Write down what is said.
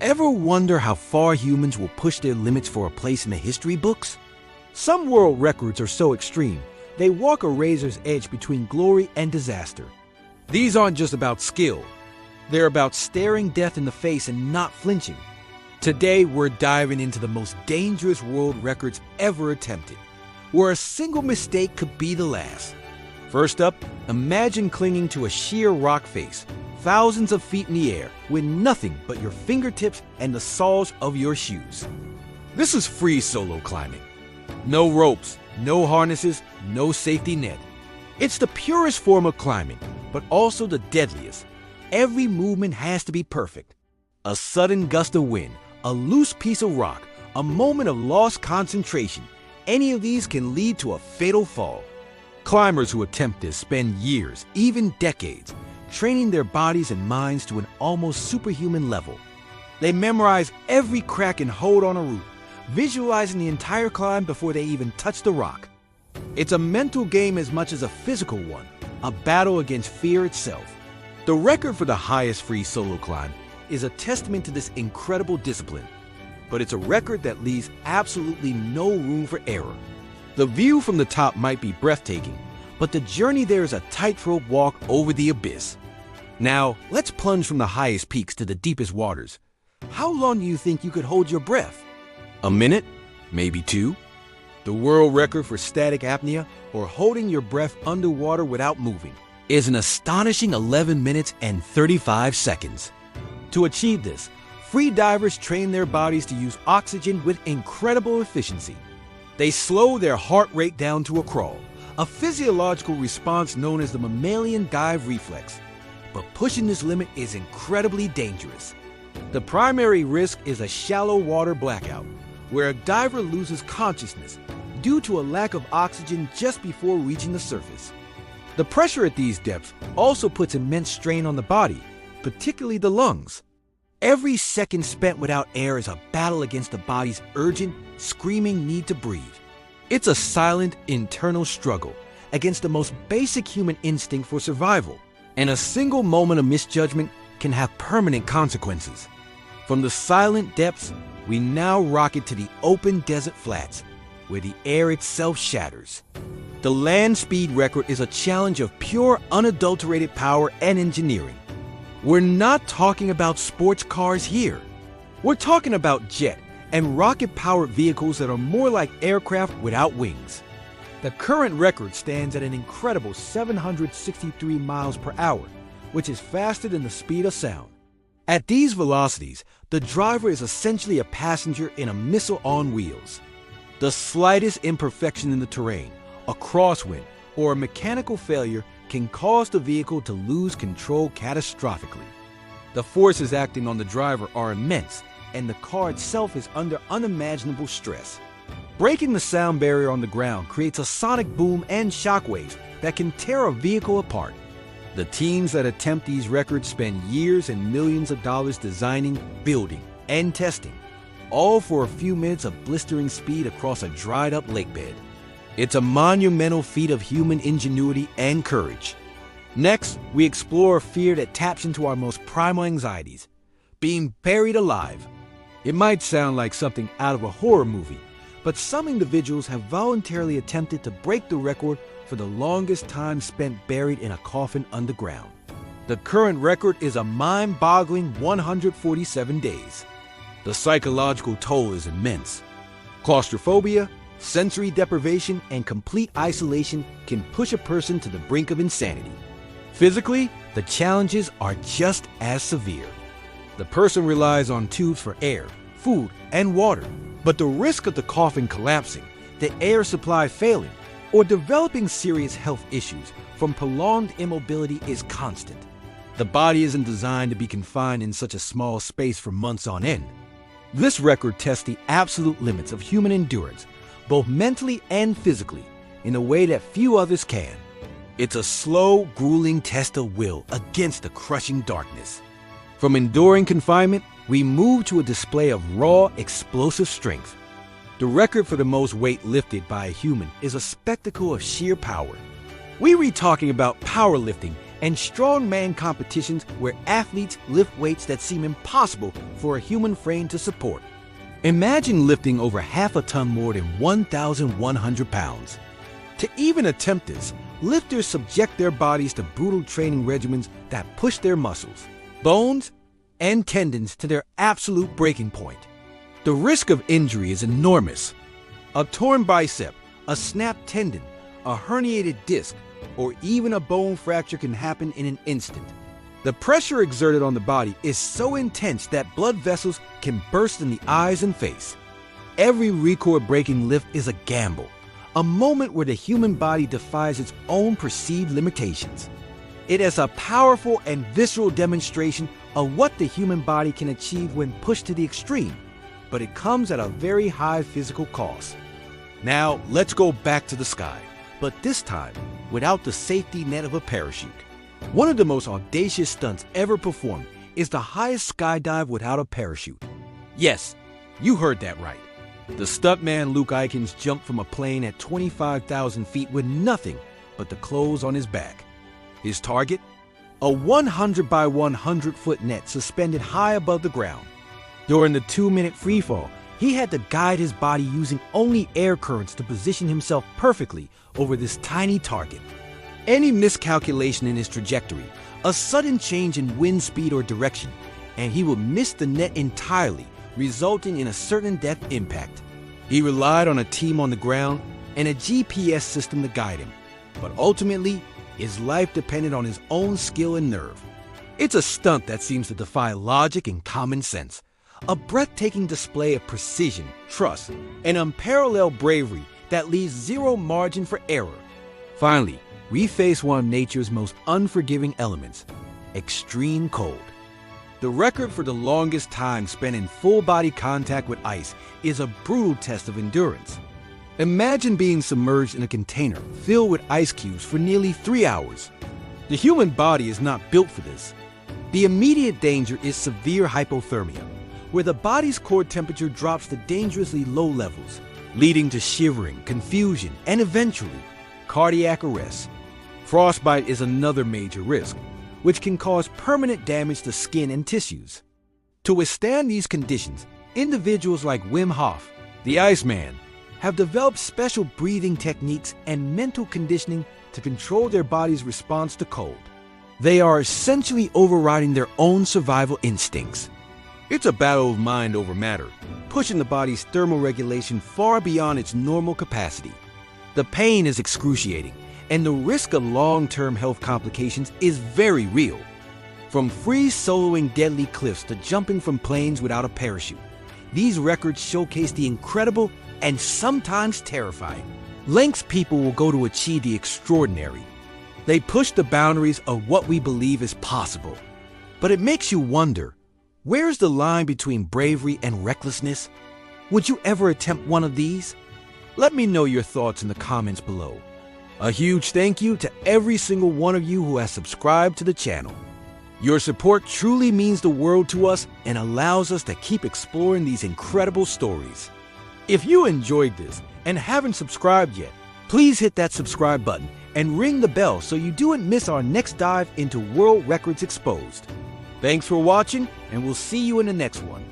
Ever wonder how far humans will push their limits for a place in the history books? Some world records are so extreme, they walk a razor's edge between glory and disaster. These aren't just about skill. They're about staring death in the face and not flinching. Today, we're diving into the most dangerous world records ever attempted, where a single mistake could be the last. First up, imagine clinging to a sheer rock face, thousands of feet in the air, with nothing but your fingertips and the soles of your shoes. This is free solo climbing. No ropes, no harnesses, no safety net. It's the purest form of climbing, but also the deadliest. Every movement has to be perfect. A sudden gust of wind, a loose piece of rock, a moment of lost concentration, any of these can lead to a fatal fall. Climbers who attempt this spend years, even decades, training their bodies and minds to an almost superhuman level. They memorize every crack and hold on a route, visualizing the entire climb before they even touch the rock. It's a mental game as much as a physical one, a battle against fear itself. The record for the highest free solo climb is a testament to this incredible discipline, but it's a record that leaves absolutely no room for error. The view from the top might be breathtaking, but the journey there is a tightrope walk over the abyss. Now, let's plunge from the highest peaks to the deepest waters. How long do you think you could hold your breath? A minute? Maybe two? The world record for static apnea, or holding your breath underwater without moving, is an astonishing 11 minutes and 35 seconds. To achieve this, free divers train their bodies to use oxygen with incredible efficiency. They slow their heart rate down to a crawl, a physiological response known as the mammalian dive reflex. But pushing this limit is incredibly dangerous. The primary risk is a shallow water blackout, where a diver loses consciousness due to a lack of oxygen just before reaching the surface. The pressure at these depths also puts immense strain on the body, particularly the lungs. Every second spent without air is a battle against the body's urgent, screaming need to breathe. It's a silent, internal struggle against the most basic human instinct for survival, and a single moment of misjudgment can have permanent consequences. From the silent depths, we now rocket to the open desert flats, where the air itself shatters. The land speed record is a challenge of pure, unadulterated power and engineering. We're not talking about sports cars here. We're talking about jet and rocket-powered vehicles that are more like aircraft without wings. The current record stands at an incredible 763 miles per hour, which is faster than the speed of sound. At these velocities, the driver is essentially a passenger in a missile on wheels. The slightest imperfection in the terrain, a crosswind, or a mechanical failure can cause the vehicle to lose control catastrophically. The forces acting on the driver are immense, and the car itself is under unimaginable stress. Breaking the sound barrier on the ground creates a sonic boom and shockwaves that can tear a vehicle apart. The teams that attempt these records spend years and millions of dollars designing, building, and testing, all for a few minutes of blistering speed across a dried-up lakebed. It's a monumental feat of human ingenuity and courage. Next, we explore a fear that taps into our most primal anxieties: being buried alive. It might sound like something out of a horror movie, but some individuals have voluntarily attempted to break the record for the longest time spent buried in a coffin underground. The current record is a mind-boggling 147 days. The psychological toll is immense. Claustrophobia, sensory deprivation, and complete isolation can push a person to the brink of insanity. Physically, the challenges are just as severe. The person relies on tubes for air, food, and water, but the risk of the coffin collapsing, the air supply failing, or developing serious health issues from prolonged immobility is constant. The body isn't designed to be confined in such a small space for months on end. This record tests the absolute limits of human endurance, both mentally and physically, in a way that few others can. It's a slow, grueling test of will against the crushing darkness. From enduring confinement, we move to a display of raw, explosive strength. The record for the most weight lifted by a human is a spectacle of sheer power. We read talking about powerlifting and strongman competitions where athletes lift weights that seem impossible for a human frame to support. Imagine lifting over half a ton more than 1,100 pounds. To even attempt this, lifters subject their bodies to brutal training regimens that push their muscles, bones, and tendons to their absolute breaking point. The risk of injury is enormous. A torn bicep, a snapped tendon, a herniated disc, or even a bone fracture can happen in an instant. The pressure exerted on the body is so intense that blood vessels can burst in the eyes and face. Every record-breaking lift is a gamble, a moment where the human body defies its own perceived limitations. It is a powerful and visceral demonstration of what the human body can achieve when pushed to the extreme, but it comes at a very high physical cost. Now, let's go back to the sky, but this time without the safety net of a parachute. One of the most audacious stunts ever performed is the highest skydive without a parachute. Yes, you heard that right. The stuntman Luke Aikins jumped from a plane at 25,000 feet with nothing but the clothes on his back. His target? A 100 by 100 foot net suspended high above the ground. During the 2-minute freefall, he had to guide his body using only air currents to position himself perfectly over this tiny target. Any miscalculation in his trajectory, a sudden change in wind speed or direction, and he would miss the net entirely, resulting in a certain death impact. He relied on a team on the ground and a GPS system to guide him, but ultimately, his life depended on his own skill and nerve. It's a stunt that seems to defy logic and common sense, a breathtaking display of precision, trust, and unparalleled bravery that leaves zero margin for error. Finally, we face one of nature's most unforgiving elements, extreme cold. The record for the longest time spent in full-body contact with ice is a brutal test of endurance. Imagine being submerged in a container filled with ice cubes for nearly 3 hours. The human body is not built for this. The immediate danger is severe hypothermia, where the body's core temperature drops to dangerously low levels, leading to shivering, confusion, and eventually, cardiac arrest. Frostbite is another major risk, which can cause permanent damage to skin and tissues. To withstand these conditions, individuals like Wim Hof, the Iceman, have developed special breathing techniques and mental conditioning to control their body's response to cold. They are essentially overriding their own survival instincts. It's a battle of mind over matter, pushing the body's thermal regulation far beyond its normal capacity. The pain is excruciating, and the risk of long-term health complications is very real. From free-soloing deadly cliffs to jumping from planes without a parachute, these records showcase the incredible and sometimes terrifying lengths people will go to achieve the extraordinary. They push the boundaries of what we believe is possible. But it makes you wonder, where's the line between bravery and recklessness? Would you ever attempt one of these? Let me know your thoughts in the comments below. A huge thank you to every single one of you who has subscribed to the channel. Your support truly means the world to us and allows us to keep exploring these incredible stories. If you enjoyed this and haven't subscribed yet, please hit that subscribe button and ring the bell so you don't miss our next dive into World Records Exposed. Thanks for watching, and we'll see you in the next one.